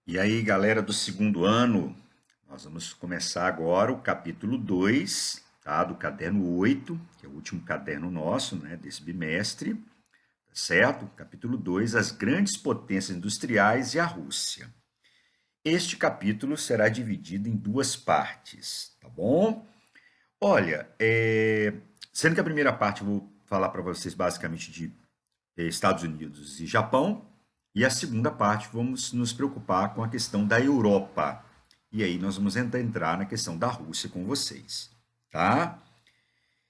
E aí, galera do segundo ano, nós vamos começar agora o capítulo 2, tá? Do caderno 8, que é o último caderno nosso, né, desse bimestre, tá certo? Capítulo 2, as grandes potências industriais e a Rússia. Este capítulo será dividido em duas partes, tá bom? Olha, sendo que a primeira parte eu vou falar para vocês basicamente de Estados Unidos e Japão, e a segunda parte vamos nos preocupar com a questão da Europa. E aí nós vamos entrar na questão da Rússia com vocês, tá?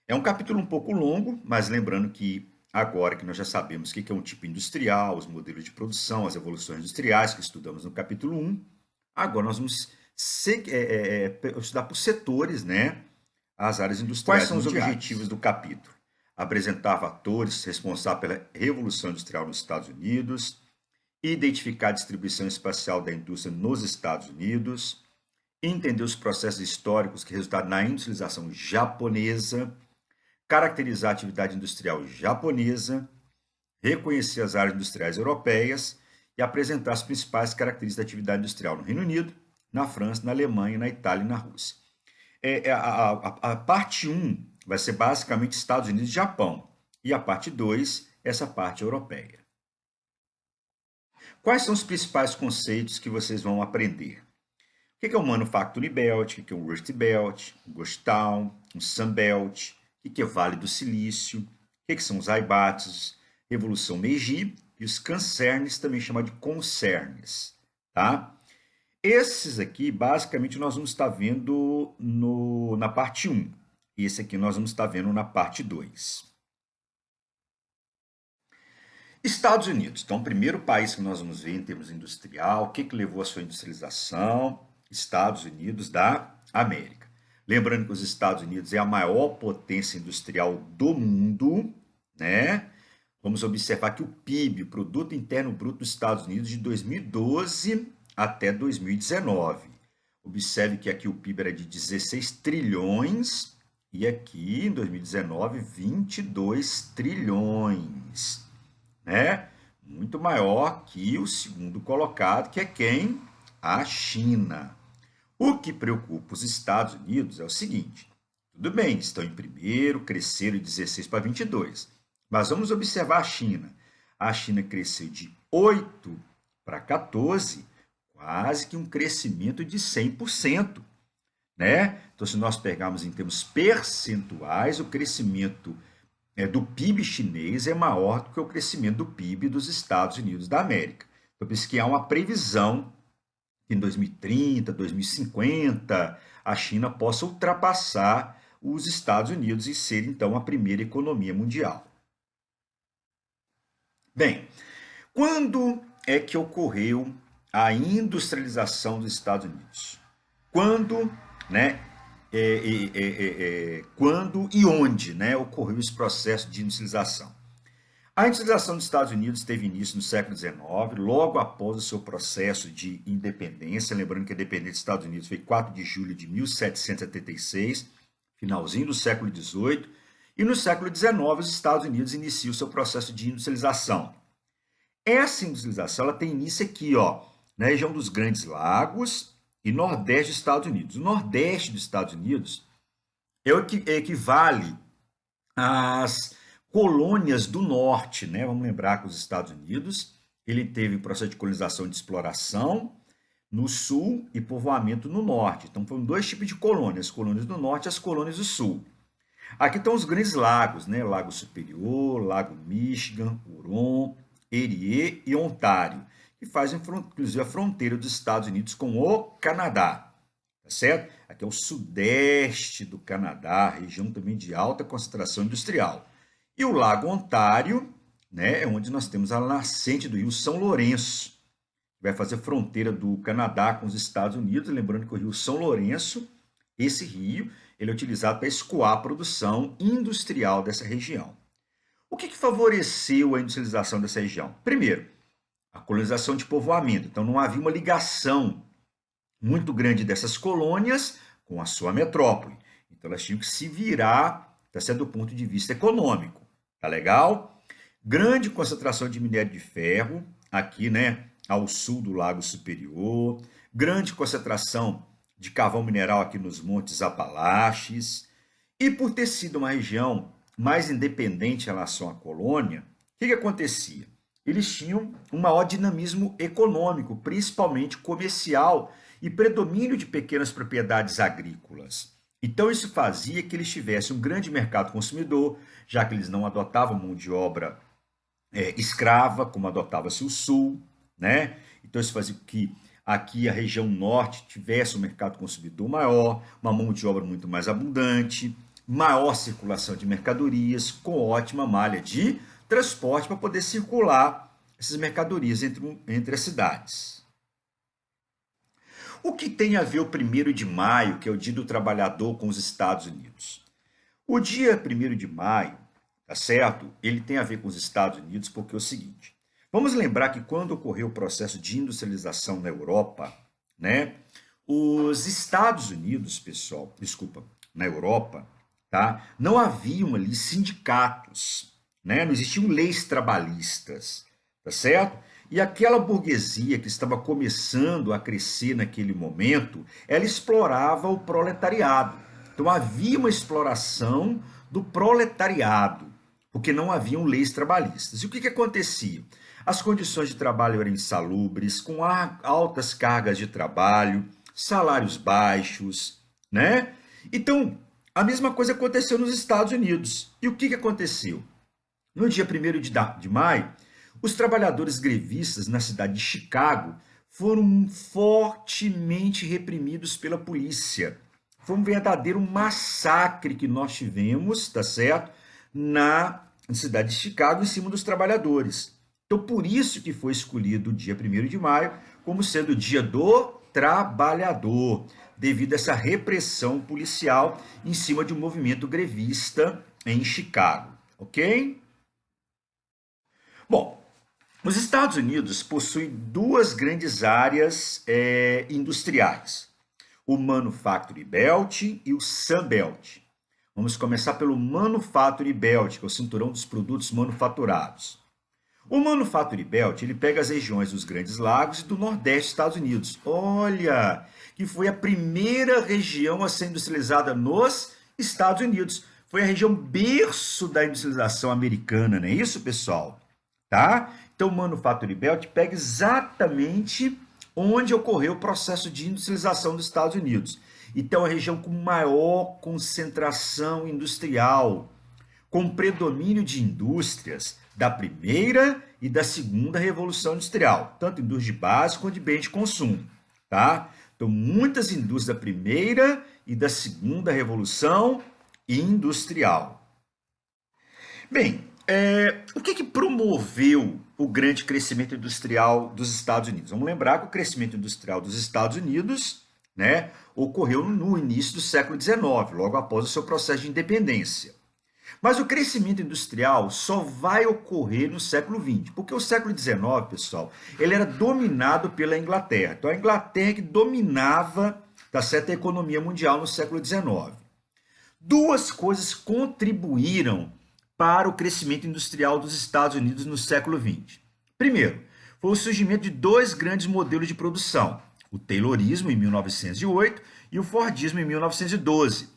É um capítulo um pouco longo, mas lembrando que agora que nós já sabemos o que é um tipo industrial, os modelos de produção, as evoluções industriais que estudamos no capítulo um, agora nós vamos estudar por setores, né? As áreas Quais industriais são os mundiais. objetivos do capítulo? Apresentar fatores responsáveis pela Revolução Industrial nos Estados Unidos, identificar a distribuição espacial da indústria nos Estados Unidos, entender os processos históricos que resultaram na industrialização japonesa, caracterizar a atividade industrial japonesa, reconhecer as áreas industriais europeias e apresentar as principais características da atividade industrial no Reino Unido, na França, na Alemanha, na Itália e na Rússia. A parte um vai ser basicamente Estados Unidos e Japão, e a parte 2, essa parte europeia. Quais são os principais conceitos que vocês vão aprender? O que é o Manufacturing Belt, o que é o Rust Belt, o Ghost Town, o Sun Belt, o que é o Vale do Silício, o que são os Aibats, Revolução Meiji e os concerns, também chamados de concerns, tá? Esses aqui, basicamente, nós vamos estar vendo na parte 1. E esse aqui nós vamos estar vendo na parte 2. Estados Unidos. Então, o primeiro país que nós vamos ver em termos industrial, o que levou à sua industrialização? Estados Unidos da América. Lembrando que os Estados Unidos é a maior potência industrial do mundo, né? Vamos observar que o PIB, o Produto Interno Bruto dos Estados Unidos, de 2012 até 2019. Observe que aqui o PIB era de 16 trilhões e aqui em 2019, 22 trilhões, né? Muito maior que o segundo colocado, que é quem? A China. O que preocupa os Estados Unidos é o seguinte: tudo bem, estão em primeiro, cresceram de 16 para 22, mas vamos observar a China. A China cresceu de 8 para 14, quase que um crescimento de 100%, né? Então, se nós pegarmos em termos percentuais, o crescimento do PIB chinês é maior do que o crescimento do PIB dos Estados Unidos da América. Então, por isso que há uma previsão que em 2030, 2050, a China possa ultrapassar os Estados Unidos e ser, então, a primeira economia mundial. Bem, quando é que ocorreu a industrialização dos Estados Unidos? Quando, né, quando e onde, né, ocorreu esse processo de industrialização? A industrialização dos Estados Unidos teve início no século XIX, logo após o seu processo de independência. Lembrando que a independência dos Estados Unidos foi 4 de julho de 1776, finalzinho do século XVIII. E no século XIX, os Estados Unidos iniciam o seu processo de industrialização. Essa industrialização ela tem início aqui, ó, na região dos Grandes Lagos e Nordeste dos Estados Unidos. O Nordeste dos Estados Unidos é o que equivale às colônias do Norte, né? Vamos lembrar que os Estados Unidos ele teve processo de colonização de exploração no Sul e povoamento no Norte. Então foram dois tipos de colônias, as colônias do Norte e as colônias do Sul. Aqui estão os grandes lagos, né? Lago Superior, Lago Michigan, Huron, Erie e Ontário, que fazem inclusive a fronteira dos Estados Unidos com o Canadá, tá certo? Aqui é o sudeste do Canadá, região também de alta concentração industrial. E o Lago Ontário, né, é onde nós temos a nascente do Rio São Lourenço, que vai fazer fronteira do Canadá com os Estados Unidos. Lembrando que o Rio São Lourenço, esse rio, ele é utilizado para escoar a produção industrial dessa região. O que favoreceu a industrialização dessa região? Primeiro, a colonização de povoamento. Então, não havia uma ligação muito grande dessas colônias com a sua metrópole. Então, elas tinham que se virar, tá certo, do ponto de vista econômico. Tá legal? Grande concentração de minério de ferro, aqui, né, ao sul do Lago Superior, grande concentração de carvão mineral aqui nos Montes Apalaches, e por ter sido uma região mais independente em relação à colônia, o que acontecia? Eles tinham um maior dinamismo econômico, principalmente comercial, e predomínio de pequenas propriedades agrícolas. Então, isso fazia que eles tivessem um grande mercado consumidor, já que eles não adotavam mão de obra escrava, como adotava-se o Sul, né? Então, isso fazia com que aqui a região norte tivesse um mercado consumidor maior, uma mão de obra muito mais abundante, maior circulação de mercadorias, com ótima malha de transporte para poder circular essas mercadorias entre as cidades. O que tem a ver o 1º de maio, que é o Dia do Trabalhador, com os Estados Unidos? O dia 1º de maio, tá certo? Ele tem a ver com os Estados Unidos porque é o seguinte: vamos lembrar que quando ocorreu o processo de industrialização na Europa, né? Os Estados Unidos, pessoal, desculpa, na Europa, tá? Não haviam ali sindicatos, né? Não existiam leis trabalhistas, tá certo? E aquela burguesia que estava começando a crescer naquele momento, ela explorava o proletariado. Então havia uma exploração do proletariado, porque não haviam leis trabalhistas. E o que acontecia? As condições de trabalho eram insalubres, com altas cargas de trabalho, salários baixos, né? Então, a mesma coisa aconteceu nos Estados Unidos. E o que aconteceu? No dia 1º de maio, os trabalhadores grevistas na cidade de Chicago foram fortemente reprimidos pela polícia. Foi um verdadeiro massacre que nós tivemos, tá certo? Na cidade de Chicago, em cima dos trabalhadores. Então, por isso que foi escolhido o dia 1º de maio como sendo o dia do trabalhador, devido a essa repressão policial em cima de um movimento grevista em Chicago, ok? Bom, os Estados Unidos possuem duas grandes áreas industriais, o Manufacturing Belt e o Sun Belt. Vamos começar pelo Manufacturing Belt, que é o cinturão dos produtos manufaturados. O Manufacturing Belt, ele pega as regiões dos Grandes Lagos e do Nordeste dos Estados Unidos. Olha, que foi a primeira região a ser industrializada nos Estados Unidos. Foi a região berço da industrialização americana, não é isso, pessoal? Tá? Então, o Manufacturing Belt pega exatamente onde ocorreu o processo de industrialização dos Estados Unidos. Então, a região com maior concentração industrial, com predomínio de indústrias da primeira e da segunda revolução industrial, tanto indústria de base quanto de bem de consumo, tá? Então, muitas indústrias da primeira e da segunda revolução industrial. Bem, o que promoveu o grande crescimento industrial dos Estados Unidos? Vamos lembrar que o crescimento industrial dos Estados Unidos, né, ocorreu no início do século XIX, logo após o seu processo de independência. Mas o crescimento industrial só vai ocorrer no século XX, porque o século XIX, pessoal, ele era dominado pela Inglaterra. Então, a Inglaterra que dominava, tá certo, a economia mundial no século XIX. Duas coisas contribuíram para o crescimento industrial dos Estados Unidos no século XX. Primeiro, foi o surgimento de dois grandes modelos de produção, o Taylorismo em 1908 e o Fordismo em 1912,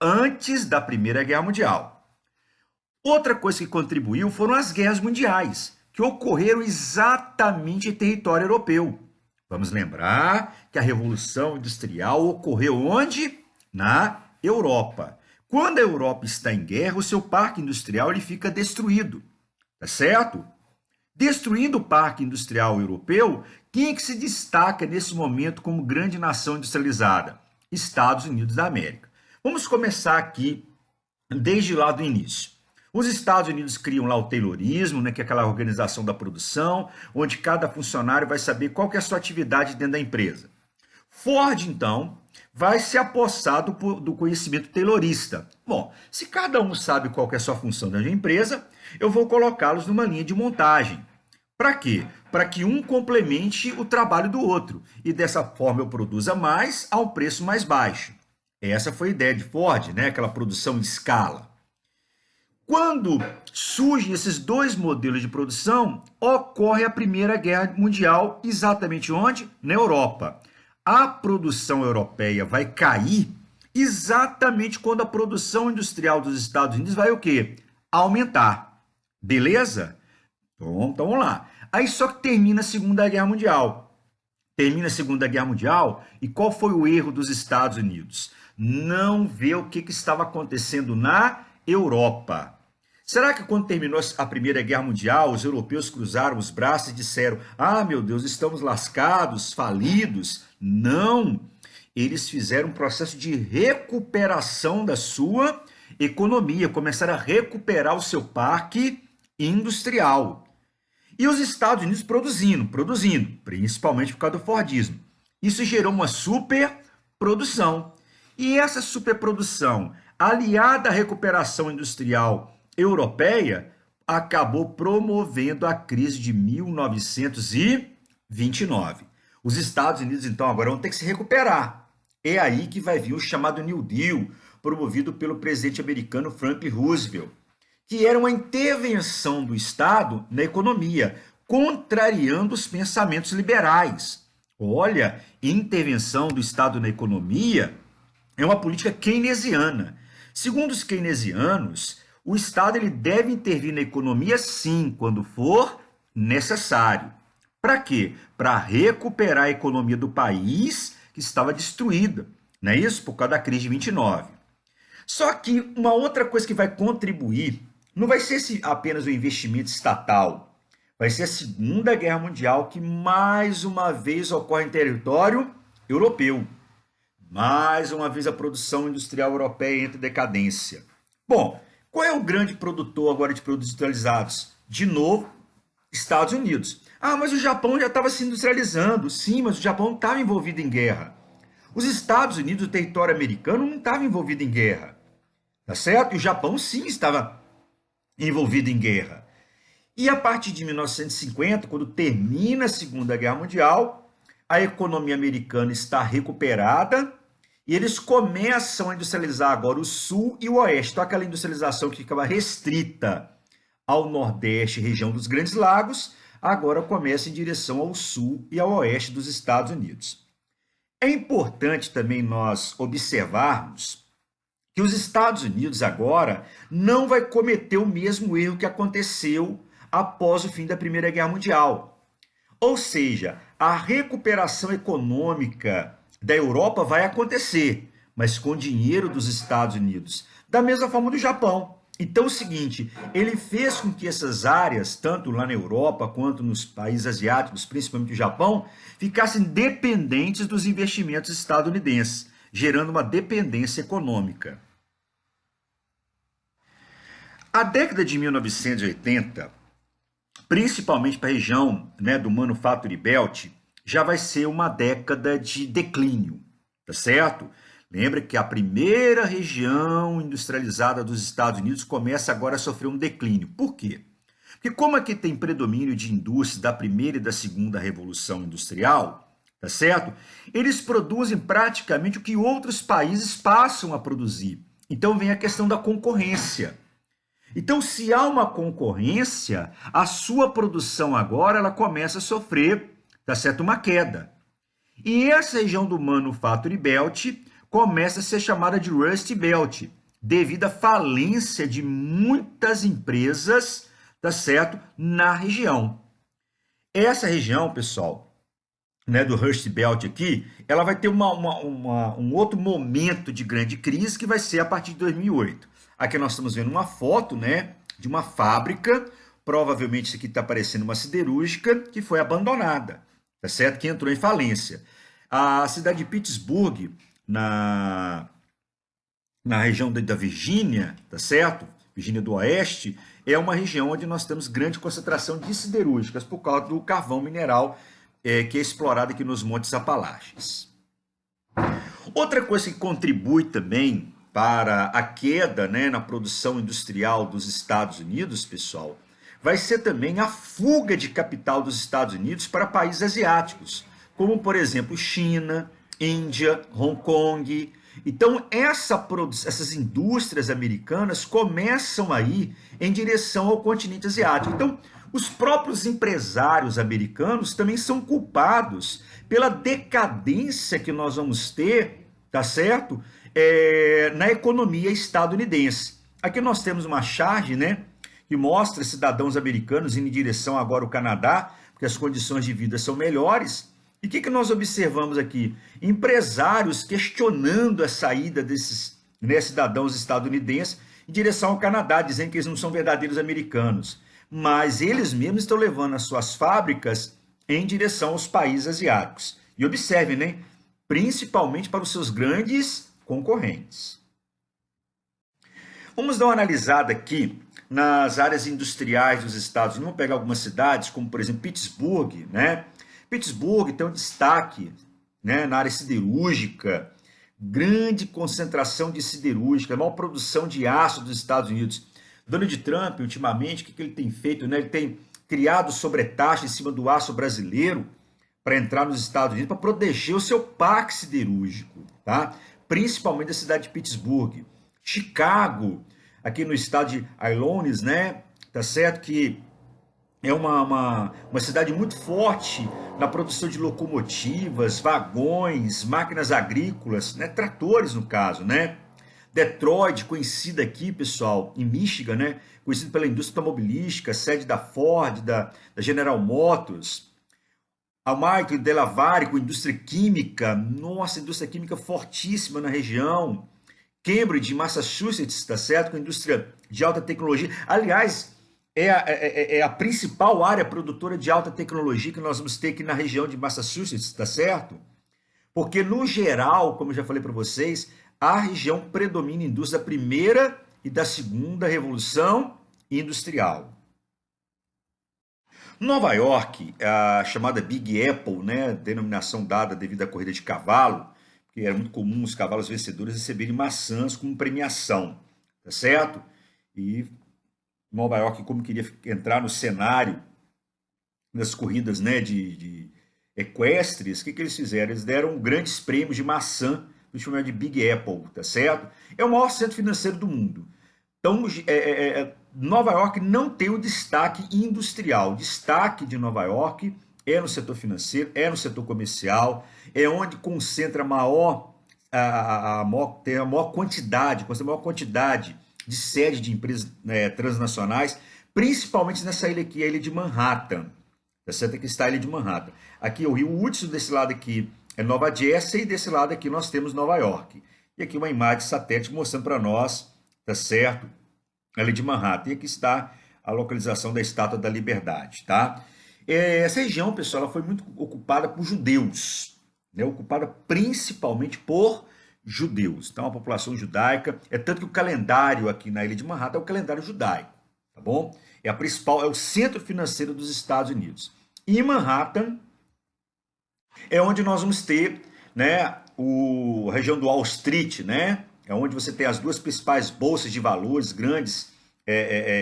antes da Primeira Guerra Mundial. Outra coisa que contribuiu foram as guerras mundiais, que ocorreram exatamente em território europeu. Vamos lembrar que a Revolução Industrial ocorreu onde? Na Europa. Quando a Europa está em guerra, o seu parque industrial ele fica destruído, tá certo? Destruindo o parque industrial europeu, quem é que se destaca nesse momento como grande nação industrializada? Estados Unidos da América. Vamos começar aqui desde lá do início. Os Estados Unidos criam lá o Taylorismo, né, que é aquela organização da produção, onde cada funcionário vai saber qual que é a sua atividade dentro da empresa. Ford, então, vai se apossar do conhecimento taylorista. Bom, se cada um sabe qual que é a sua função dentro da empresa, eu vou colocá-los numa linha de montagem. Para quê? Para que um complemente o trabalho do outro. E dessa forma eu produza mais a um preço mais baixo. Essa foi a ideia de Ford, né? Aquela produção em escala. Quando surgem esses dois modelos de produção, ocorre a Primeira Guerra Mundial, exatamente onde? Na Europa. A produção europeia vai cair exatamente quando a produção industrial dos Estados Unidos vai o quê? Aumentar. Beleza? Então vamos lá. Aí só que termina a Segunda Guerra Mundial. Termina a Segunda Guerra Mundial e qual foi o erro dos Estados Unidos? Não ver o que estava acontecendo na Europa. Será que quando terminou a Primeira Guerra Mundial, os europeus cruzaram os braços e disseram: ah, meu Deus, estamos lascados, falidos? Não. Eles fizeram um processo de recuperação da sua economia, começaram a recuperar o seu parque industrial. E os Estados Unidos produzindo, principalmente por causa do Fordismo. Isso gerou uma superprodução. E essa superprodução, aliada à recuperação industrial europeia, acabou promovendo a crise de 1929. Os Estados Unidos, então, agora vão ter que se recuperar. É aí que vai vir o chamado New Deal, promovido pelo presidente americano Franklin Roosevelt, que era uma intervenção do Estado na economia, contrariando os pensamentos liberais. Olha, intervenção do Estado na economia é uma política keynesiana. Segundo os keynesianos, o Estado ele deve intervir na economia, sim, quando for necessário. Para quê? Para recuperar a economia do país que estava destruída, não é isso? Por causa da crise de 29. Só que uma outra coisa que vai contribuir não vai ser apenas o investimento estatal, vai ser a Segunda Guerra Mundial que mais uma vez ocorre em território europeu. Mais uma vez a produção industrial europeia entra em decadência. Bom, qual é o grande produtor agora de produtos industrializados? De novo, Estados Unidos. Ah, mas o Japão já estava se industrializando. Sim, mas o Japão não estava envolvido em guerra. Os Estados Unidos, o território americano, não estava envolvido em guerra. Tá certo? E o Japão, sim, estava envolvido em guerra. E a partir de 1950, quando termina a Segunda Guerra Mundial, a economia americana está recuperada e eles começam a industrializar agora o Sul e o Oeste. Então, aquela industrialização que ficava restrita ao Nordeste, região dos Grandes Lagos, agora começa em direção ao Sul e ao Oeste dos Estados Unidos. É importante também nós observarmos que os Estados Unidos agora não vai cometer o mesmo erro que aconteceu após o fim da Primeira Guerra Mundial. Ou seja, a recuperação econômica da Europa vai acontecer, mas com dinheiro dos Estados Unidos, da mesma forma do Japão. Então é o seguinte, ele fez com que essas áreas, tanto lá na Europa quanto nos países asiáticos, principalmente o Japão, ficassem dependentes dos investimentos estadunidenses, gerando uma dependência econômica. A década de 1980, principalmente para a região, né, do Manufacturing Belt, já vai ser uma década de declínio, tá certo? Lembra que a primeira região industrializada dos Estados Unidos começa agora a sofrer um declínio. Por quê? Porque como aqui tem predomínio de indústrias da primeira e da segunda revolução industrial, tá certo? Eles produzem praticamente o que outros países passam a produzir. Então vem a questão da concorrência. Então, se há uma concorrência, a sua produção agora ela começa a sofrer, tá certo, uma queda. E essa região do Manufacturing Belt começa a ser chamada de Rust Belt, devido à falência de muitas empresas, tá certo, na região. Essa região, pessoal, né, do Rust Belt aqui, ela vai ter um outro momento de grande crise que vai ser a partir de 2008. Aqui nós estamos vendo uma foto, né, de uma fábrica, provavelmente isso aqui está parecendo uma siderúrgica, que foi abandonada, tá certo? Que entrou em falência. A cidade de Pittsburgh, na região da Virgínia, tá certo? Virgínia do Oeste, é uma região onde nós temos grande concentração de siderúrgicas por causa do carvão mineral que é explorado aqui nos Montes Apalaches. Outra coisa que contribui também para a queda, né, na produção industrial dos Estados Unidos, pessoal, vai ser também a fuga de capital dos Estados Unidos para países asiáticos, como, por exemplo, China, Índia, Hong Kong. Então, essas indústrias americanas começam a ir em direção ao continente asiático. Então, os próprios empresários americanos também são culpados pela decadência que nós vamos ter, tá certo? Na economia estadunidense. Aqui nós temos uma charge, né, que mostra cidadãos americanos indo em direção agora ao Canadá, porque as condições de vida são melhores. E o que nós observamos aqui? Empresários questionando a saída desses, né, cidadãos estadunidenses em direção ao Canadá, dizendo que eles não são verdadeiros americanos. Mas eles mesmos estão levando as suas fábricas em direção aos países asiáticos. E observe, né? Principalmente para os seus grandes concorrentes. Vamos dar uma analisada aqui nas áreas industriais dos Estados Unidos. Vamos pegar algumas cidades, como por exemplo Pittsburgh, né? Pittsburgh tem um destaque, né, na área siderúrgica, grande concentração de siderúrgica, a maior produção de aço dos Estados Unidos. Donald Trump, ultimamente, o que ele tem feito? Né? Ele tem criado sobretaxa em cima do aço brasileiro para entrar nos Estados Unidos, para proteger o seu parque siderúrgico, tá? Principalmente da cidade de Pittsburgh. Chicago, aqui no estado de Illinois, né? Tá certo que é uma cidade muito forte na produção de locomotivas, vagões, máquinas agrícolas, né? Tratores no caso, né? Detroit, conhecida aqui, pessoal, em Michigan, né? Conhecida pela indústria automobilística, sede da Ford, da General Motors. A Michael Delavari, com indústria química, nossa, indústria química fortíssima na região. Cambridge, Massachusetts, tá certo? Com indústria de alta tecnologia. Aliás, é a principal área produtora de alta tecnologia que nós vamos ter aqui na região de Massachusetts, tá certo? Porque, no geral, como eu já falei para vocês, a região predomina em indústria da primeira e da segunda revolução industrial. Nova York, a chamada Big Apple, né, denominação dada devido à corrida de cavalo, que era muito comum os cavalos vencedores receberem maçãs como premiação, tá certo? E Nova York, como queria entrar no cenário das corridas, né, de equestres, o que eles fizeram? Eles deram grandes prêmios de maçã, que chamam de Big Apple, tá certo? É o maior centro financeiro do mundo. Então, Nova York não tem o destaque industrial. O destaque de Nova York é no setor financeiro, é no setor comercial, é onde concentra tem a maior quantidade de sede de empresas, né, transnacionais, principalmente nessa ilha aqui, a ilha de Manhattan. Tá certo? Aqui está a ilha de Manhattan. Aqui é o Rio Hudson, desse lado aqui é Nova Jersey, e desse lado aqui nós temos Nova York. E aqui uma imagem de satélite mostrando para nós, tá certo? A ilha de Manhattan. E aqui está a localização da Estátua da Liberdade, tá? Essa região, pessoal, ela foi muito ocupada por judeus, né? Ocupada principalmente por judeus. Então, a população judaica, é tanto que o calendário aqui na ilha de Manhattan é o calendário judaico, tá bom? É a principal, é o centro financeiro dos Estados Unidos. E Manhattan é onde nós vamos ter, né, a região do Wall Street, né? É onde você tem as duas principais bolsas de valores, grandes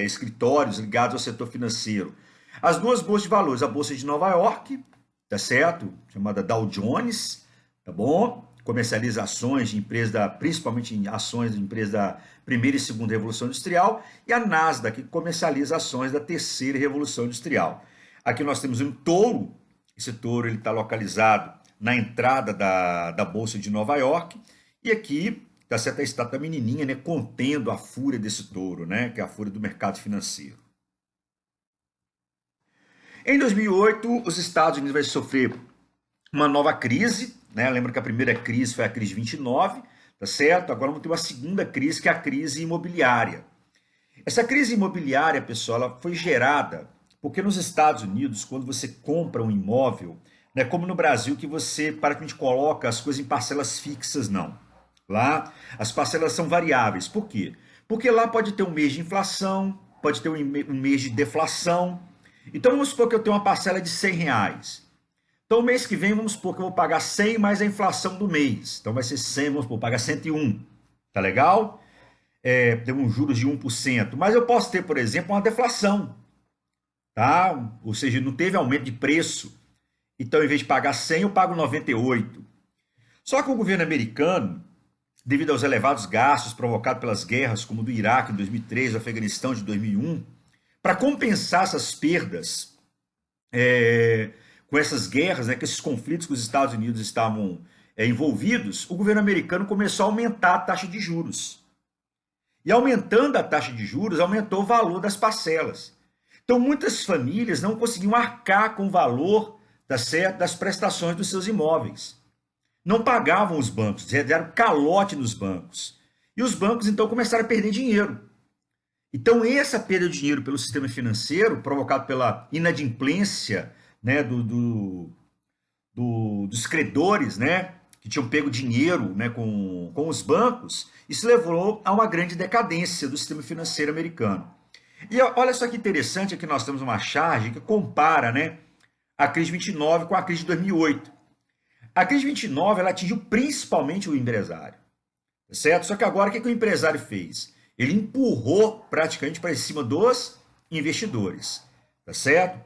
escritórios ligados ao setor financeiro. As duas bolsas de valores, a bolsa de Nova York, tá certo? Chamada Dow Jones, tá bom? Comercializa ações de empresas, principalmente em ações de empresas da primeira e segunda revolução industrial, e a Nasdaq, que comercializa ações da terceira revolução industrial. Aqui nós temos um touro, esse touro está localizado na entrada da Bolsa de Nova York, e aqui está certa a estátua menininha, né, contendo a fúria desse touro, né, que é a fúria do mercado financeiro. Em 2008, os Estados Unidos vai sofrer uma nova crise, né? Lembra que a primeira crise foi a crise de 29, tá certo? Agora vamos ter uma segunda crise, que é a crise imobiliária. Essa crise imobiliária, pessoal, ela foi gerada porque nos Estados Unidos, quando você compra um imóvel, não é como no Brasil que você praticamente coloca as coisas em parcelas fixas, não. Lá, as parcelas são variáveis. Por quê? Porque lá pode ter um mês de inflação, pode ter um mês de deflação. Então, vamos supor que eu tenho uma parcela de R$ 100. Então, mês que vem, vamos supor que eu vou pagar 100 mais a inflação do mês. Então, vai ser 100, vamos supor, pagar 101. Tá legal? Tem uns juros de 1%. Mas eu posso ter, por exemplo, uma deflação. Tá? Ou seja, não teve aumento de preço. Então, em vez de pagar 100, eu pago 98. Só que o governo americano, devido aos elevados gastos provocados pelas guerras, como do Iraque em 2003, do Afeganistão de 2001. Para compensar essas perdas com essas guerras, né, com esses conflitos que os Estados Unidos estavam envolvidos, o governo americano começou a aumentar a taxa de juros. E aumentando a taxa de juros, aumentou o valor das parcelas. Então, muitas famílias não conseguiam arcar com o valor das prestações dos seus imóveis. Não pagavam os bancos, deram calote nos bancos. E os bancos, então, começaram a perder dinheiro. Então, essa perda de dinheiro pelo sistema financeiro, provocado pela inadimplência, né, dos credores, né, que tinham pego dinheiro, né, com os bancos, isso levou a uma grande decadência do sistema financeiro americano. E olha só que interessante, aqui nós temos uma charge que compara, né, a crise de 29 com a crise de 2008. A crise de 29 ela atingiu principalmente o empresário, certo? Só que agora o que o empresário fez? Ele empurrou praticamente para cima dos investidores, tá certo?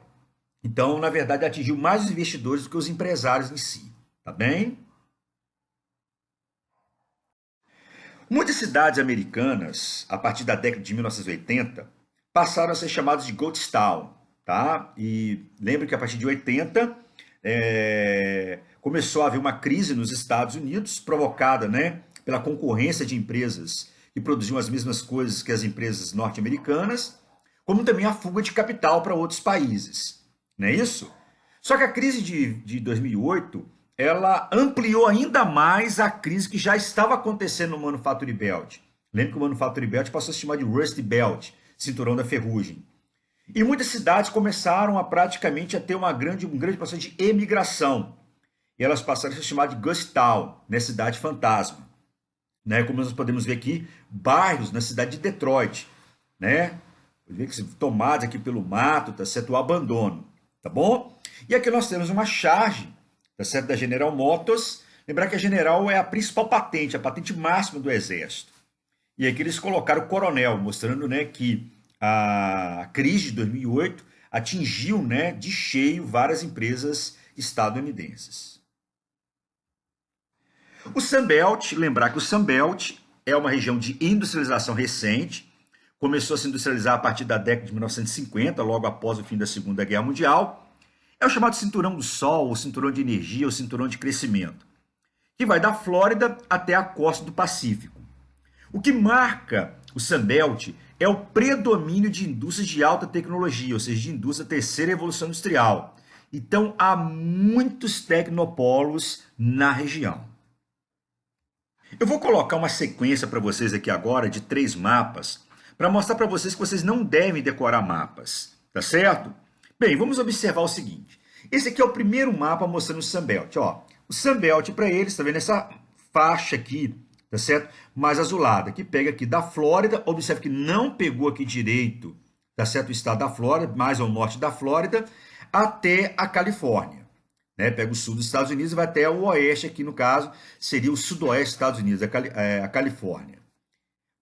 Então, na verdade, atingiu mais os investidores do que os empresários em si, tá bem? Muitas cidades americanas, a partir da década de 1980, passaram a ser chamadas de Ghost Town, tá? E lembre que a partir de 80 começou a haver uma crise nos Estados Unidos, provocada, né, pela concorrência de empresas que produziam as mesmas coisas que as empresas norte-americanas, como também a fuga de capital para outros países, não é isso? Só que a crise de 2008, ela ampliou ainda mais a crise que já estava acontecendo no Manufacturing Belt. Lembra que o Manufacturing Belt passou a se chamar de Rust Belt, cinturão da ferrugem. E muitas cidades começaram a praticamente a ter um grande processo de emigração. E elas passaram a se chamar de Ghost Town, né, cidade fantasma. Né, como nós podemos ver aqui, bairros na cidade de Detroit, né? Ver que tomados aqui pelo mato, tá certo? O abandono, tá bom? E aqui nós temos uma charge, tá certo? Da General Motors. Lembrar que a General é a principal patente, a patente máxima do Exército. E aqui eles colocaram o coronel, mostrando, né, que a crise de 2008 atingiu, né, de cheio várias empresas estadunidenses. O Sunbelt, lembrar que o Sunbelt é uma região de industrialização recente, começou a se industrializar a partir da década de 1950, logo após o fim da Segunda Guerra Mundial. É o chamado Cinturão do Sol, o Cinturão de Energia, o Cinturão de Crescimento, que vai da Flórida até a costa do Pacífico. O que marca o Sunbelt é o predomínio de indústrias de alta tecnologia, ou seja, de indústria terceira evolução industrial. Então, há muitos tecnopolos na região. Eu vou colocar uma sequência para vocês aqui agora de 3 mapas, para mostrar para vocês que vocês não devem decorar mapas, tá certo? Bem, vamos observar o seguinte. Esse aqui é o primeiro mapa mostrando o Sunbelt. Ó, o Sunbelt, para eles, tá vendo essa faixa aqui, tá certo? Mais azulada, que pega aqui da Flórida, observe que não pegou aqui direito, tá certo? O estado da Flórida, mais ao norte da Flórida, até a Califórnia. Né? Pega o sul dos Estados Unidos e vai até o oeste, aqui no caso, seria o sudoeste dos Estados Unidos, a Califórnia.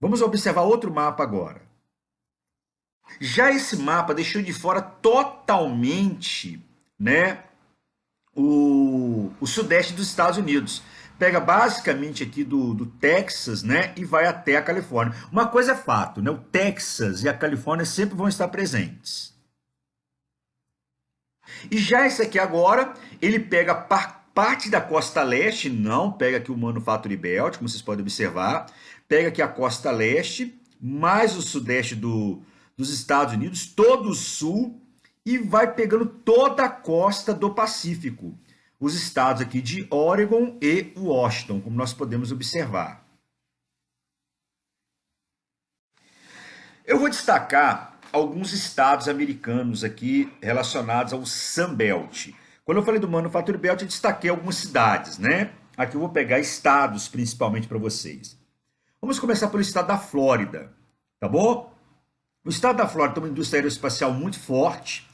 Vamos observar outro mapa agora. Já esse mapa deixou de fora totalmente, né, o sudeste dos Estados Unidos. Pega basicamente aqui do Texas, né, e vai até a Califórnia. Uma coisa é fato, né, o Texas e a Califórnia sempre vão estar presentes. E já esse aqui agora, ele pega parte da costa leste, não pega aqui o Manufacturing Belt, como vocês podem observar, pega aqui a costa leste, mais o sudeste dos Estados Unidos, todo o sul, e vai pegando toda a costa do Pacífico. Os estados aqui de Oregon e Washington, como nós podemos observar. Eu vou destacar alguns estados americanos aqui relacionados ao Sunbelt. Quando eu falei do Manufacturing Belt, eu destaquei algumas cidades, né? Aqui eu vou pegar estados principalmente para vocês. Vamos começar pelo estado da Flórida, tá bom? O estado da Flórida tem uma indústria aeroespacial muito forte,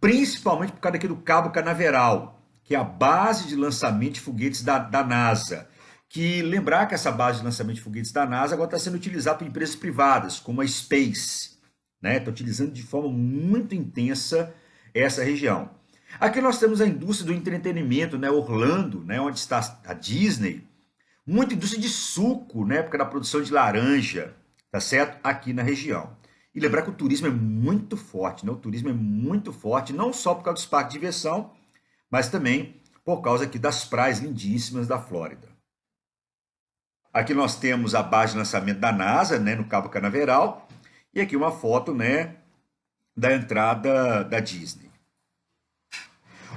principalmente por causa aqui do Cabo Canaveral, que é a base de lançamento de foguetes da NASA. Que lembrar que essa base de lançamento de foguetes da NASA agora está sendo utilizada por empresas privadas, como a Space. Né? Está utilizando de forma muito intensa essa região. Aqui nós temos a indústria do entretenimento, né? Orlando, né? Onde está a Disney. Muita indústria de suco, né, época da produção de laranja, tá certo? Aqui na região. E lembrar que o turismo é muito forte, né? O turismo é muito forte, não só por causa dos parques de diversão, mas também por causa aqui das praias lindíssimas da Flórida. Aqui nós temos a base de lançamento da NASA, né, no Cabo Canaveral, e aqui uma foto, né, da entrada da Disney.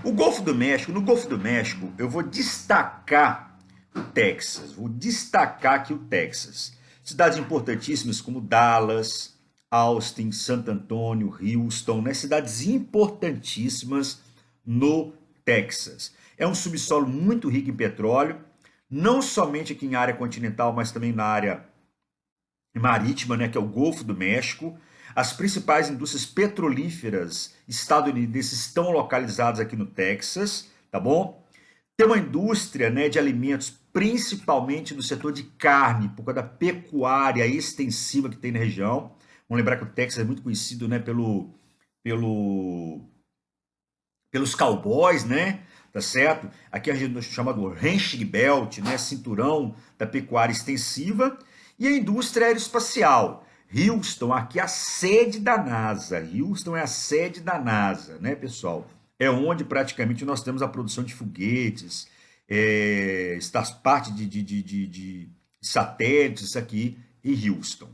O Golfo do México, no Golfo do México, eu vou destacar o Texas, vou destacar aqui o Texas. Cidades importantíssimas como Dallas, Austin, Santo Antônio, Houston, né? Cidades importantíssimas no Texas. É um subsolo muito rico em petróleo, não somente aqui em área continental, mas também na área marítima, né, que é o Golfo do México. As principais indústrias petrolíferas estadunidenses estão localizadas aqui no Texas, tá bom? Tem uma indústria, né, de alimentos, principalmente no setor de carne, por causa da pecuária extensiva que tem na região. Vamos lembrar que o Texas é muito conhecido, né, pelos cowboys, né? Tá certo? Aqui a gente chama do Ranching Belt, né? Cinturão da pecuária extensiva. E a indústria aeroespacial. Houston, aqui é a sede da NASA. Houston é a sede da NASA, né, pessoal? É onde praticamente nós temos a produção de foguetes, está parte de satélites aqui em Houston.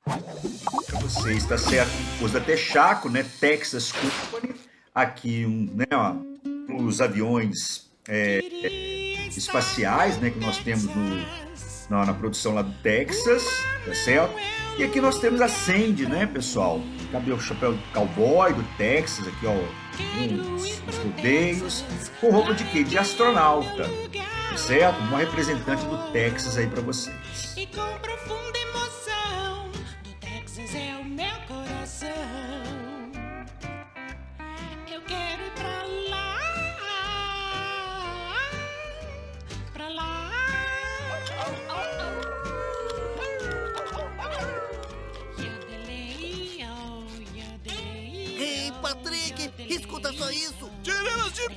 Para vocês, tá certo? Os da Texaco, né? Texas Company, aqui né, ó, os aviões espaciais, né, que nós temos na produção lá do Texas, tá certo? E aqui nós temos a Sandy, né, pessoal? Cabelo, o chapéu do cowboy do Texas, aqui, ó, os rodeios, com roupa de quê? De astronauta, tá certo? Uma representante do Texas aí para vocês. E com profunda emoção, do Texas é o meu coração. Eu quero ir pra lá, pra lá. Ei, Patrick, escuta só isso! Tira elas de mim!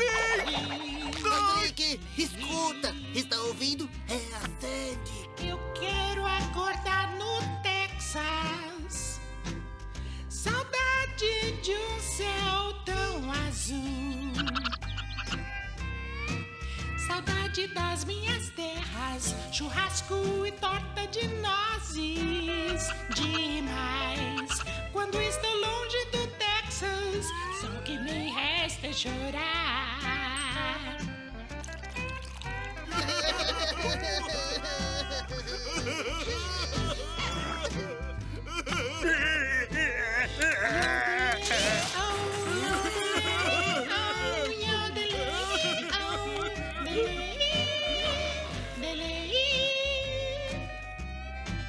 Patrick, escuta! Está ouvindo? É a Sandy! Eu quero acordar no Texas. Saudade de um céu tão azul. Saudade das minhas terras, churrasco e torta de nozes. Demais, quando estou longe do Texas, só o que me resta é chorar.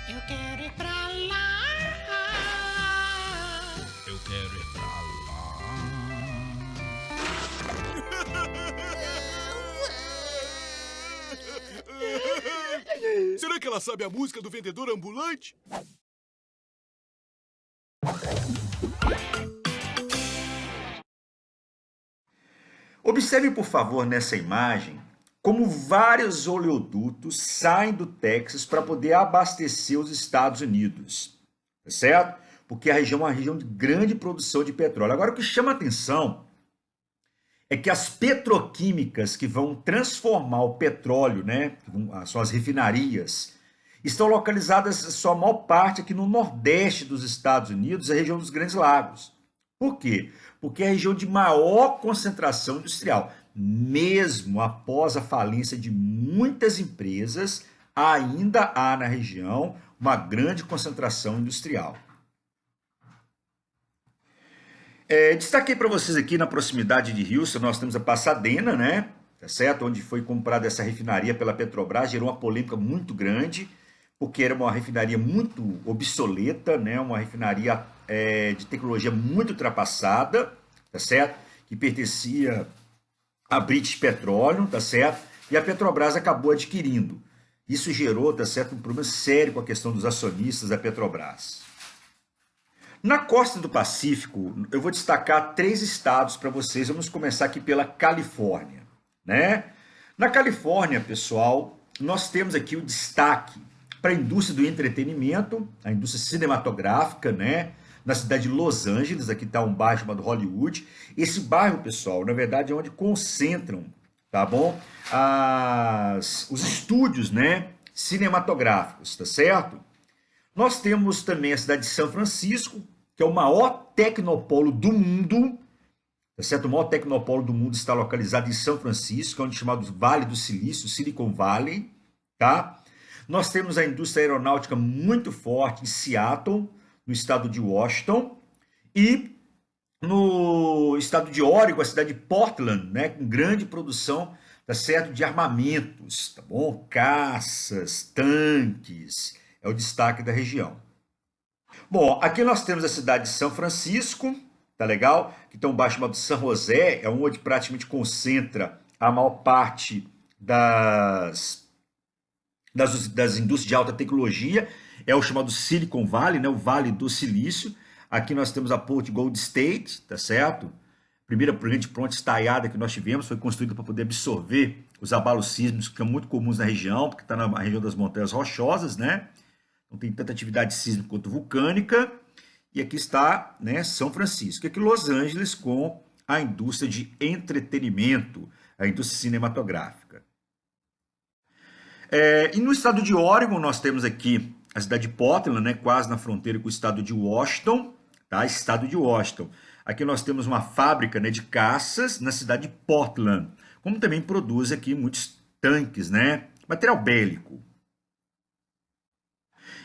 Eu quero ir pra lá. Eu quero ir pra lá. Será que ela sabe a música do vendedor ambulante? Observe, por favor, nessa imagem, como vários oleodutos saem do Texas para poder abastecer os Estados Unidos, tá certo? Porque a região é uma região de grande produção de petróleo. Agora, o que chama a atenção é que as petroquímicas que vão transformar o petróleo, né, são as refinarias, estão localizadas, a sua maior parte, aqui no nordeste dos Estados Unidos, a região dos Grandes Lagos. Por quê? Porque é a região de maior concentração industrial. Mesmo após a falência de muitas empresas, ainda há na região uma grande concentração industrial. Destaquei para vocês aqui na proximidade de Houston, nós temos a Pasadena, né? Tá certo? Onde foi comprada essa refinaria pela Petrobras, gerou uma polêmica muito grande, porque era uma refinaria muito obsoleta, né? Uma refinaria de tecnologia muito ultrapassada, tá certo? Que pertencia à British Petroleum, tá certo? E a Petrobras acabou adquirindo. Isso gerou, tá certo, um problema sério com a questão dos acionistas da Petrobras. Na costa do Pacífico, eu vou destacar 3 estados para vocês. Vamos começar aqui pela Califórnia, né? Na Califórnia, pessoal, nós temos aqui o destaque para a indústria do entretenimento, a indústria cinematográfica, né? Na cidade de Los Angeles, aqui está um bairro chamado Hollywood. Esse bairro, pessoal, na verdade é onde concentram, tá bom? Os estúdios, né? Cinematográficos, tá certo? Nós temos também a cidade de São Francisco, que é o maior tecnopolo do mundo, tá certo? O maior tecnopolo do mundo está localizado em São Francisco, onde é chamado Vale do Silício, Silicon Valley, tá? Nós temos a indústria aeronáutica muito forte em Seattle, no estado de Washington, e no estado de Oregon, a cidade de Portland, né, com grande produção, tá certo, de armamentos, tá bom? Caças, tanques, é o destaque da região. Bom, aqui nós temos a cidade de São Francisco, tá legal? Que tem um bairro chamado San José, é onde praticamente concentra a maior parte das indústrias de alta tecnologia, é o chamado Silicon Valley, né? O Vale do Silício. Aqui nós temos a Port Gold State, tá certo? A primeira grande ponte estaiada que nós tivemos foi construída para poder absorver os abalos sísmicos que são muito comuns na região, porque está na região das Montanhas Rochosas, né? Não tem tanta atividade sísmica quanto vulcânica. E aqui está, né, São Francisco. E aqui Los Angeles com a indústria de entretenimento, a indústria cinematográfica. E no estado de Oregon nós temos aqui a cidade de Portland, né, quase na fronteira com o estado de Washington, tá? Estado de Washington. Aqui nós temos uma fábrica, né, de caças na cidade de Portland, como também produz aqui muitos tanques, né, material bélico.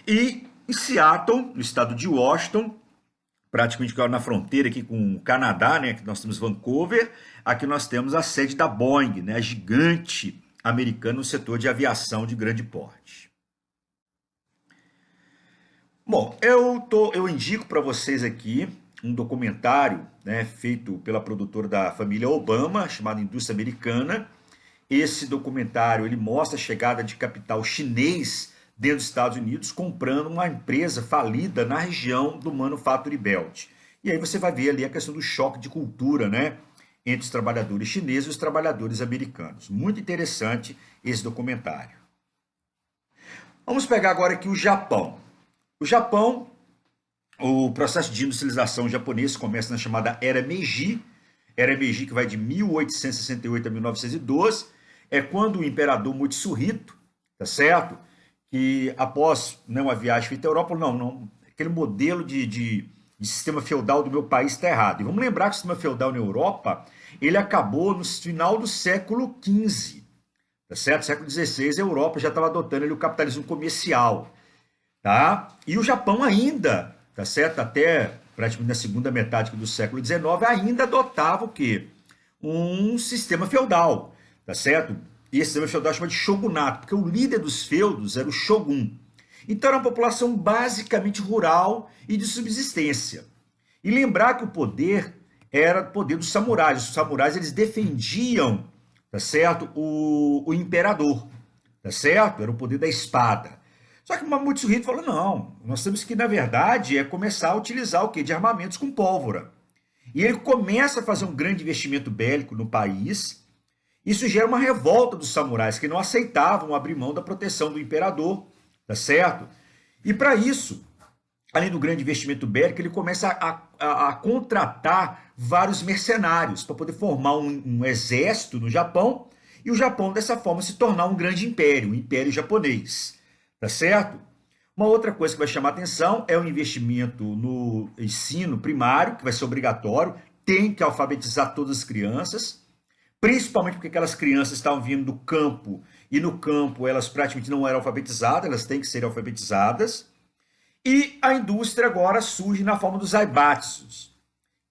E em Seattle, no estado de Washington, praticamente na fronteira aqui com o Canadá, né, que nós temos Vancouver, aqui nós temos a sede da Boeing, né, a gigante americana no setor de aviação de grande porte. Bom, eu indico para vocês aqui um documentário, né, feito pela produtora da família Obama, chamado Indústria Americana. Esse documentário ele mostra a chegada de capital chinês dentro dos Estados Unidos, comprando uma empresa falida na região do Manufacturing Belt. E aí você vai ver ali a questão do choque de cultura, né, entre os trabalhadores chineses e os trabalhadores americanos. Muito interessante esse documentário. Vamos pegar agora aqui o Japão. O Japão, o processo de industrialização japonês começa na chamada Era Meiji que vai de 1868 a 1912, é quando o imperador Mutsuhito, tá certo? Que após, né, uma viagem feita à Europa, não, aquele modelo de sistema feudal do meu país está errado. E vamos lembrar que o sistema feudal na Europa, ele acabou no final do século XV, tá certo? Século XVI, a Europa já estava adotando ali o capitalismo comercial, tá? E o Japão ainda, tá certo? Até praticamente na segunda metade do século XIX, ainda adotava o quê? Um sistema feudal, tá certo? E esse sistema feudal chama de shogunato, porque o líder dos feudos era o shogun. Então era uma população basicamente rural e de subsistência. E lembrar que o poder era o poder dos samurais. Os samurais eles defendiam, tá certo, o imperador, tá certo? Era o poder da espada. Só que o Mutsuhito falou, não, nós temos que, na verdade, começar a utilizar o quê? De armamentos com pólvora. E ele começa a fazer um grande investimento bélico no país. Isso gera uma revolta dos samurais, que não aceitavam abrir mão da proteção do imperador, tá certo? E para isso, além do grande investimento bélico, ele começa a contratar vários mercenários para poder formar um exército no Japão e o Japão, dessa forma, se tornar um grande império, o Império Japonês, tá certo? Uma outra coisa que vai chamar atenção é o investimento no ensino primário, que vai ser obrigatório, tem que alfabetizar todas as crianças, principalmente porque aquelas crianças estavam vindo do campo, e no campo elas praticamente não eram alfabetizadas, elas têm que ser alfabetizadas. E a indústria agora surge na forma dos zaibatsus.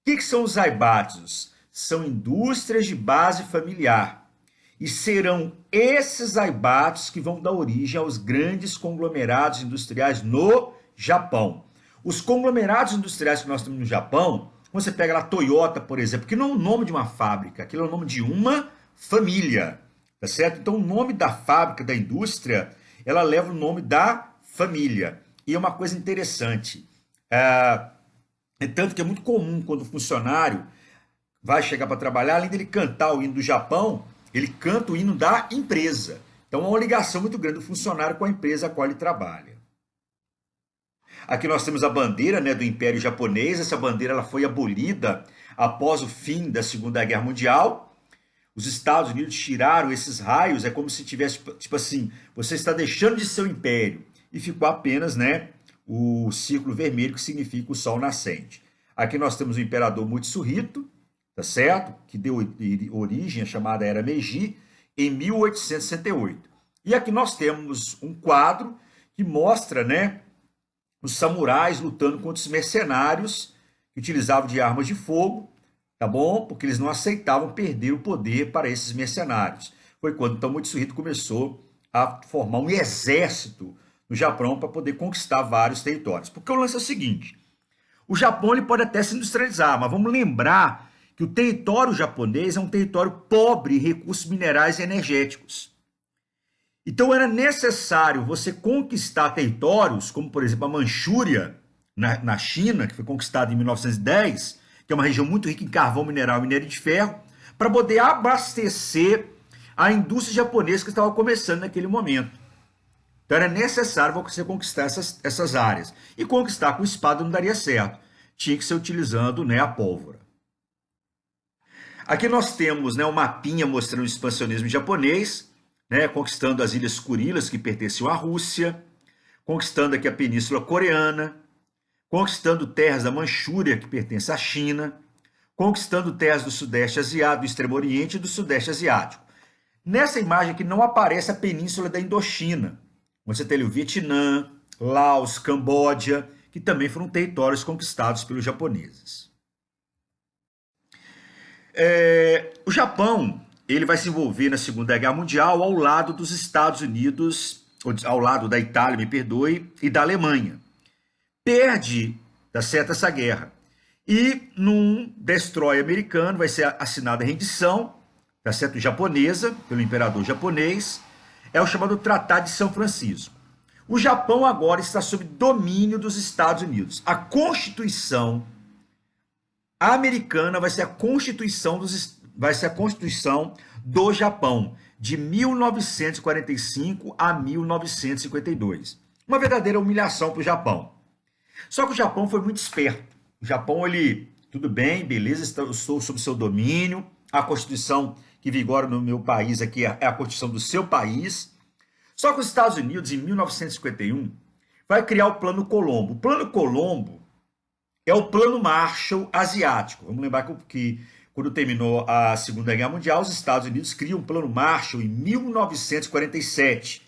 O que são os zaibatsus? São indústrias de base familiar. E serão esses zaibatsus que vão dar origem aos grandes conglomerados industriais no Japão. Os conglomerados industriais que nós temos no Japão, você pega lá a Toyota, por exemplo, que não é o nome de uma fábrica, aquilo é o nome de uma família, tá certo? Então o nome da fábrica, da indústria, ela leva o nome da família. E é uma coisa interessante, tanto que é muito comum quando o funcionário vai chegar para trabalhar, além dele cantar o hino do Japão, ele canta o hino da empresa. Então, há uma ligação muito grande do funcionário com a empresa a qual ele trabalha. Aqui nós temos a bandeira, né, do Império Japonês. Essa bandeira ela foi abolida após o fim da Segunda Guerra Mundial. Os Estados Unidos tiraram esses raios, é como se tivesse, tipo assim, você está deixando de ser o império. E ficou apenas, né, o círculo vermelho, que significa o sol nascente. Aqui nós temos o imperador Mutsuhito, tá certo? Que deu origem à chamada Era Meiji, em 1868. E aqui nós temos um quadro que mostra, né, os samurais lutando contra os mercenários que utilizavam de armas de fogo, tá bom? Porque eles não aceitavam perder o poder para esses mercenários. Foi quando então Mutsuhito começou a formar um exército no Japão para poder conquistar vários territórios. Porque o lance é o seguinte, o Japão ele pode até se industrializar, mas vamos lembrar que o território japonês é um território pobre em recursos minerais e energéticos. Então era necessário você conquistar territórios, como por exemplo a Manchúria, na China, que foi conquistada em 1910, que é uma região muito rica em carvão mineral e minério de ferro, para poder abastecer a indústria japonesa que estava começando naquele momento. Então era necessário você conquistar essas áreas. E conquistar com espada não daria certo. Tinha que ser utilizando, né, a pólvora. Aqui nós temos, né, um mapinha mostrando o expansionismo japonês, né, conquistando as Ilhas Kurilas, que pertenciam à Rússia, conquistando aqui a Península Coreana, conquistando terras da Manchúria, que pertence à China, conquistando terras do Sudeste Asiático, do Extremo Oriente e do Sudeste Asiático. Nessa imagem aqui não aparece a Península da Indochina. Você tem ali o Vietnã, Laos, Camboja, que também foram territórios conquistados pelos japoneses. O Japão ele vai se envolver na Segunda Guerra Mundial ao lado dos Estados Unidos, ao lado da Itália, me perdoe, e da Alemanha. Perde, tá certo, essa guerra. E num destroyer americano vai ser assinada a rendição, tá certo, japonesa, pelo imperador japonês. É o chamado Tratado de São Francisco. O Japão agora está sob domínio dos Estados Unidos. A Constituição americana vai ser a Constituição do Japão, de 1945 a 1952. Uma verdadeira humilhação para o Japão. Só que o Japão foi muito esperto. O Japão, ele, tudo bem, beleza, estou sob seu domínio. A Constituição que vigora no meu país aqui é a Constituição do seu país. Só que os Estados Unidos, em 1951, vai criar o Plano Colombo. O Plano Colombo é o Plano Marshall asiático. Vamos lembrar que quando terminou a Segunda Guerra Mundial, os Estados Unidos criam o Plano Marshall em 1947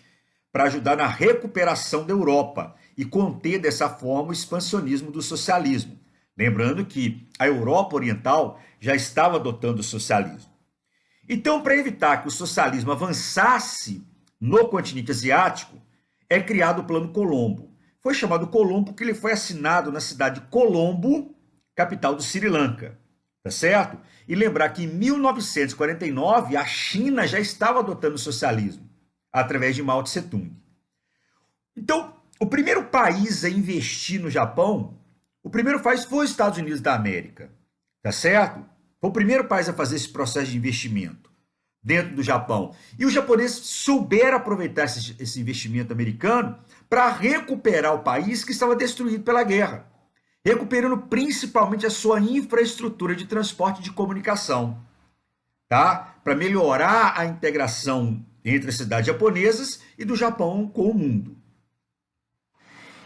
para ajudar na recuperação da Europa e conter dessa forma o expansionismo do socialismo. Lembrando que a Europa Oriental já estava adotando o socialismo. Então, para evitar que o socialismo avançasse no continente asiático, é criado o Plano Colombo. Foi chamado Colombo porque ele foi assinado na cidade de Colombo, capital do Sri Lanka. Tá certo? E lembrar que em 1949 a China já estava adotando o socialismo, através de Mao Tse-tung. Então, o primeiro país a investir no Japão, o primeiro país foi os Estados Unidos da América. Tá certo? Foi o primeiro país a fazer esse processo de investimento dentro do Japão. E os japoneses souberam aproveitar esse investimento americano para recuperar o país que estava destruído pela guerra, recuperando principalmente a sua infraestrutura de transporte e de comunicação, tá? Para melhorar a integração entre as cidades japonesas e do Japão com o mundo.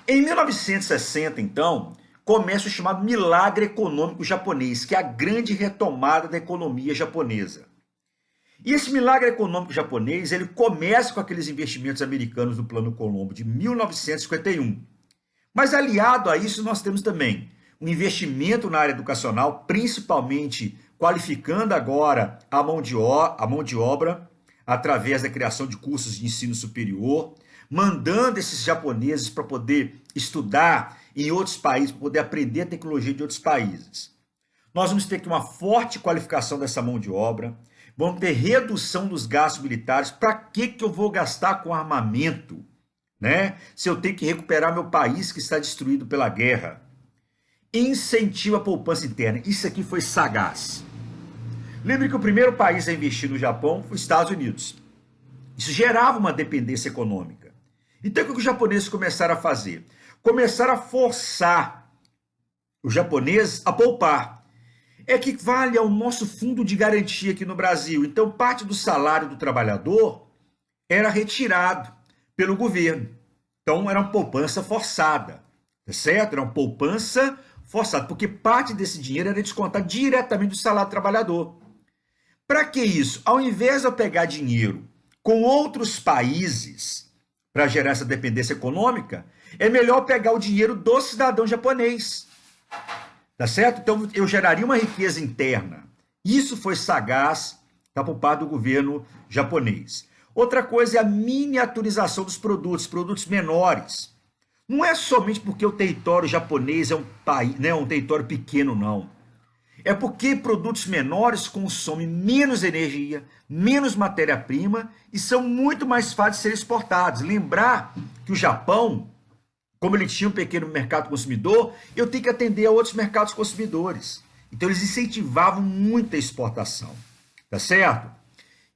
Em 1960, então, começa o chamado milagre econômico japonês, que é a grande retomada da economia japonesa. E esse milagre econômico japonês, ele começa com aqueles investimentos americanos do Plano Colombo de 1951. Mas aliado a isso, nós temos também um investimento na área educacional, principalmente qualificando agora a mão de obra através da criação de cursos de ensino superior, mandando esses japoneses para poder estudar em outros países, para poder aprender a tecnologia de outros países. Nós vamos ter que uma forte qualificação dessa mão de obra, vamos ter redução dos gastos militares. Para que eu vou gastar com armamento, né? Se eu tenho que recuperar meu país que está destruído pela guerra? Incentiva a poupança interna. Isso aqui foi sagaz. Lembre que o primeiro país a investir no Japão foi os Estados Unidos. Isso gerava uma dependência econômica. Então, o que os japoneses começaram a fazer? Começaram a forçar os japoneses a poupar. É que vale ao nosso fundo de garantia aqui no Brasil. Então, parte do salário do trabalhador era retirado pelo governo. Então, era uma poupança forçada, tá certo? Era uma poupança forçada, porque parte desse dinheiro era descontado diretamente do salário do trabalhador. Para que isso? Ao invés de eu pegar dinheiro com outros países para gerar essa dependência econômica, é melhor pegar o dinheiro do cidadão japonês. Tá certo? Então, eu geraria uma riqueza interna. Isso foi sagaz, tá, por parte do governo japonês. Outra coisa é a miniaturização dos produtos menores. Não é somente porque o território japonês é um país, né, um território pequeno, não. É porque produtos menores consomem menos energia, menos matéria-prima e são muito mais fáceis de serem exportados. Lembrar que o Japão, como ele tinha um pequeno mercado consumidor, eu tenho que atender a outros mercados consumidores. Então eles incentivavam muita exportação, tá certo?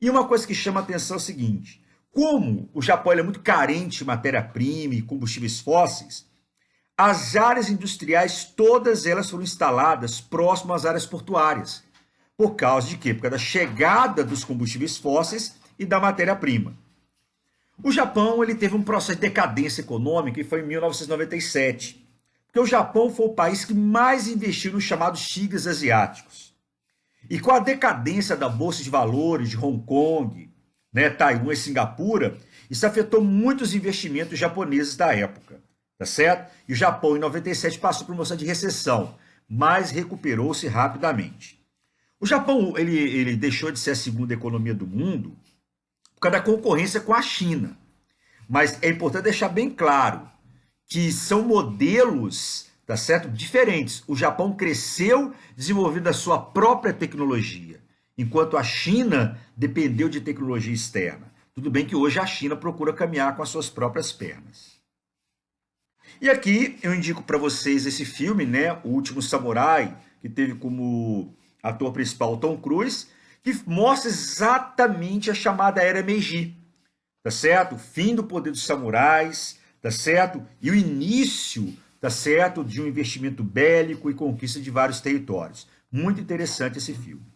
E uma coisa que chama a atenção é o seguinte: como o Japão é muito carente de matéria-prima e combustíveis fósseis, as áreas industriais, todas elas foram instaladas próximo às áreas portuárias. Por causa de quê? Por causa da chegada dos combustíveis fósseis e da matéria-prima. O Japão ele teve um processo de decadência econômica e foi em 1997. Porque o Japão foi o país que mais investiu nos chamados tigres asiáticos. E com a decadência da Bolsa de Valores de Hong Kong, né, Taiwan e Singapura, isso afetou muitos investimentos japoneses da época. Tá certo? E o Japão, em 97, passou por uma situação de recessão, mas recuperou-se rapidamente. O Japão ele deixou de ser a segunda economia do mundo por causa da concorrência com a China. Mas é importante deixar bem claro que são modelos, tá certo, diferentes. O Japão cresceu desenvolvendo a sua própria tecnologia, enquanto a China dependeu de tecnologia externa. Tudo bem que hoje a China procura caminhar com as suas próprias pernas. E aqui eu indico para vocês esse filme, né, O Último Samurai, que teve como ator principal Tom Cruise, que mostra exatamente a chamada Era Meiji, tá certo? O fim do poder dos samurais, tá certo? E o início, tá certo, de um investimento bélico e conquista de vários territórios. Muito interessante esse filme.